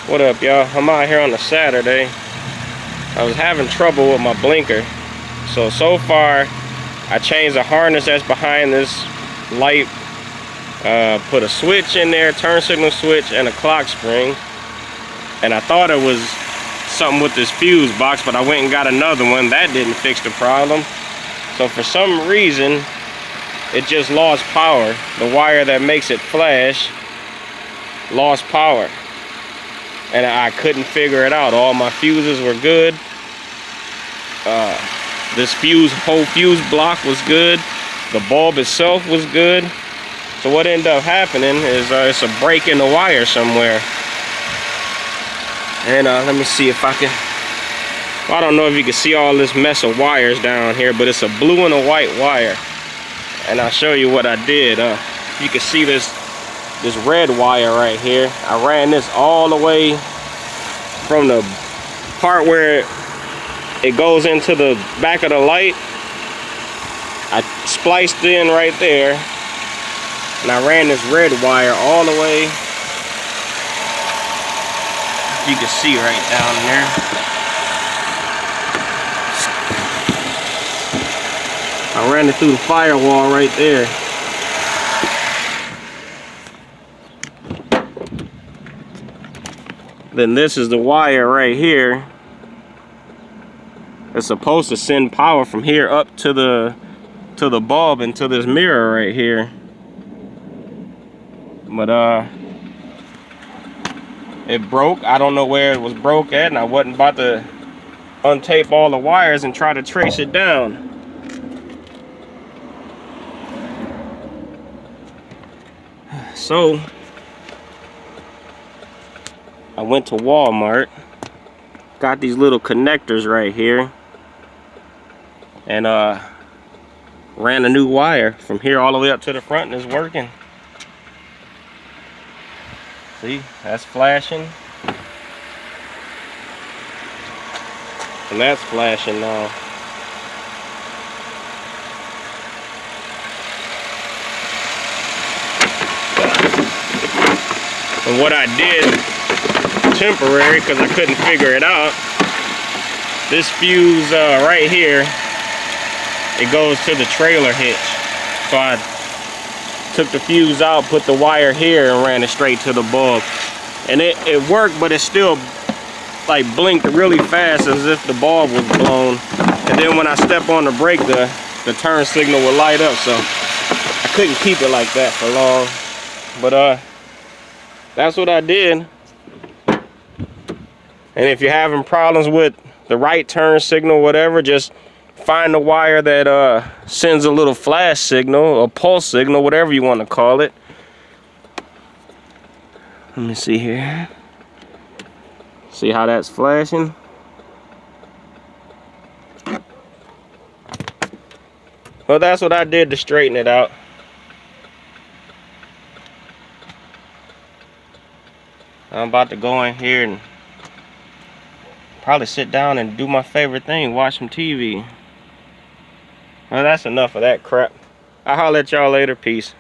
What up, y'all? I'm out here on a Saturday. I was having trouble with my blinker. So far, I changed the harness that's behind this light. Put a switch in there, turn signal switch, and a clock spring. And I thought it was something with this fuse box, but I went and got another one. That didn't fix the problem. So for some reason, it just lost power. The wire that makes it flash lost power. And I couldn't figure it out. All my fuses were good. This whole fuse block was good. The bulb itself was good. So what ended up happening is it's a break in the wire somewhere. And let me see if I can. Well, I don't know if you can see all this mess of wires down here, but it's a blue and a white wire. And I'll show you what I did. You can see this red wire right here. I ran this all the way from the part where it goes into the back of the light. I spliced in right there, and I ran this red wire all the way. You can see right down there. I ran it through the firewall right there. Then this is the wire right here. It's supposed to send power from here up to the bulb and to this mirror right here. But it broke. I don't know where it was broke at, and I wasn't about to untape all the wires and try to trace it down. So I went to Walmart, got these little connectors right here, and ran a new wire from here all the way up to the front, and it's working. See, that's flashing. And that's flashing now. And what I did, temporary, because I couldn't figure it out, this fuse right here, it goes to the trailer hitch. So I took the fuse out, put the wire here, and ran it straight to the bulb. And it worked, but it still like blinked really fast as if the bulb was blown. And then when I step on the brake, the turn signal would light up. So I couldn't keep it like that for long. But that's what I did. And if you're having problems with the right turn signal, whatever, just find a wire that sends a little flash signal, a pulse signal, whatever you want to call it. Let me see here. See how that's flashing? Well, that's what I did to straighten it out. I'm about to go in here and probably sit down and do my favorite thing, watch some TV. Well, that's enough of that crap. I'll holler at y'all later. Peace.